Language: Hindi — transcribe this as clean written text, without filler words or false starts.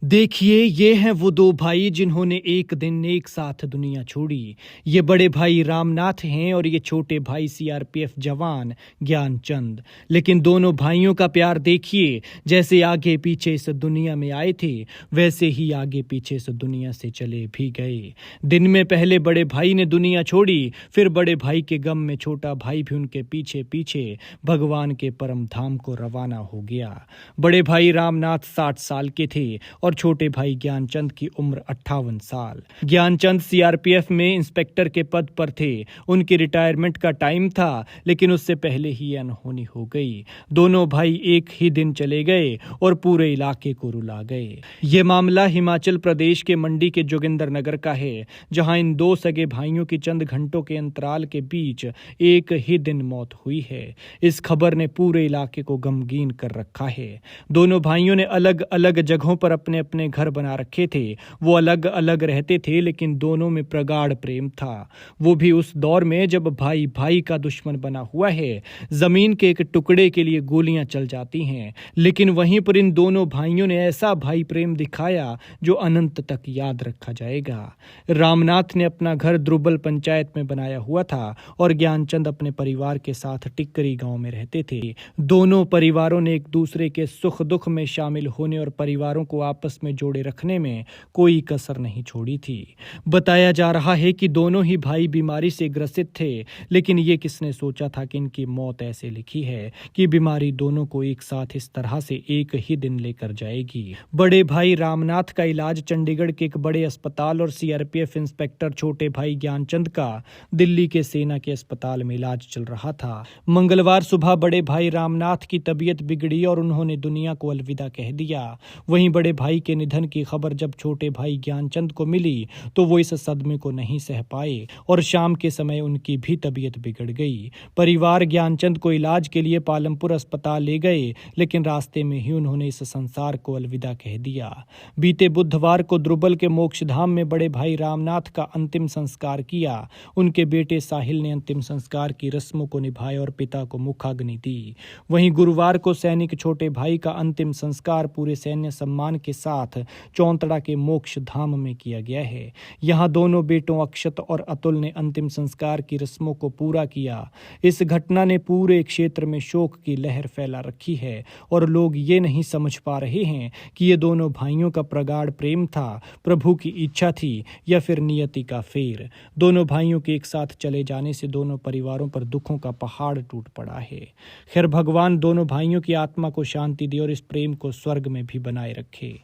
देखिए, ये हैं वो दो भाई जिन्होंने एक दिन एक साथ दुनिया छोड़ी। ये बड़े भाई रामनाथ हैं और ये छोटे भाई सीआरपीएफ जवान ज्ञानचंद। लेकिन दोनों भाइयों का प्यार देखिए, जैसे आगे पीछे इस दुनिया में आए थे वैसे ही आगे पीछे इस दुनिया से चले भी गए। दिन में पहले बड़े भाई ने दुनिया छोड़ी, फिर बड़े भाई के गम में छोटा भाई भी उनके पीछे पीछे भगवान के परम धाम को रवाना हो गया। बड़े भाई रामनाथ 60 साल के थे और छोटे भाई ज्ञानचंद की उम्र 58 साल। ज्ञानचंद सीआरपीएफ में इंस्पेक्टर के पद पर थे। उनकी रिटायरमेंट का टाइम था, लेकिन उससे पहले ही अनहोनी हो गई। दोनों भाई एक ही दिन चले गए और पूरे इलाके को रुला गए। ये मामला हिमाचल प्रदेश के मंडी के जोगिंदरनगर का है, जहां इन दो सगे भाइयों की चंद घंटों के अंतराल के बीच एक ही दिन मौत हुई है। इस खबर ने पूरे इलाके को गमगीन कर रखा है। दोनों भाइयों ने अलग अलग जगहों पर अपने अपने घर बना रखे थे। वो अलग अलग रहते थे, लेकिन दोनों में प्रगाढ़ प्रेम था। वो भी उस दौर में जब भाई भाई का दुश्मन बना हुआ है। जमीन के एक टुकड़े के लिए गोलियां चल जाती हैं, लेकिन वहीं पर इन दोनों भाइयों ने ऐसा भाई प्रेम दिखाया जो अनंत तक याद रखा जाएगा। रामनाथ ने अपना घर द्रुबल पंचायत में बनाया हुआ था और ज्ञानचंद अपने परिवार के साथ टिक्करी गांव में रहते थे। दोनों परिवारों ने एक दूसरे के सुख दुख में शामिल होने और परिवारों को आपस में जोड़े रखने में कोई कसर नहीं छोड़ी थी। बताया जा रहा है कि दोनों ही भाई बीमारी से ग्रसित थे, लेकिन ये किसने सोचा था कि इनकी मौत ऐसे लिखी है कि बीमारी दोनों को एक साथ इस तरह से एक ही दिन लेकर जाएगी। बड़े भाई रामनाथ का इलाज चंडीगढ़ के एक बड़े अस्पताल और सीआरपीएफ इंस्पेक्टर छोटे भाई ज्ञानचंद का दिल्ली के सेना के अस्पताल में इलाज चल रहा था। मंगलवार सुबह बड़े भाई रामनाथ की तबीयत बिगड़ी और उन्होंने दुनिया को अलविदा कह दिया। वहीं बड़े भाई के निधन की खबर जब छोटे भाई ज्ञानचंद को मिली तो वो इस सदमे को नहीं सह पाए और शाम के समय उनकी भी तबीयत बिगड़ गई। परिवार ज्ञानचंद को इलाज के लिए पालमपुर अस्पताल ले गए, लेकिन रास्ते में ही उन्होंने इस संसार को अलविदा कह दिया। बीते बुधवार को द्रुबल के मोक्षधाम में बड़े भाई रामनाथ का अंतिम संस्कार किया। उनके बेटे साहिल ने अंतिम संस्कार की रस्मों को निभाया और पिता को मुखाग्नि दी। वहीं गुरुवार को सैनिक छोटे भाई का अंतिम संस्कार पूरे सैन्य सम्मान के साथ चौंतड़ा के मोक्ष धाम में किया गया है। यहाँ दोनों बेटों अक्षत और अतुल ने अंतिम संस्कार की रस्मों को पूरा किया। इस घटना ने पूरे क्षेत्र में शोक की लहर फैला रखी है और लोग ये नहीं समझ पा रहे हैं कि ये दोनों भाइयों का प्रगाढ़ प्रेम था, प्रभु की इच्छा थी या फिर नियति का फेर। दोनों भाइयों के एक साथ चले जाने से दोनों परिवारों पर दुखों का पहाड़ टूट पड़ा है। खैर, भगवान दोनों भाइयों की आत्मा को शांति दे और इस प्रेम को स्वर्ग में भी बनाए रखे।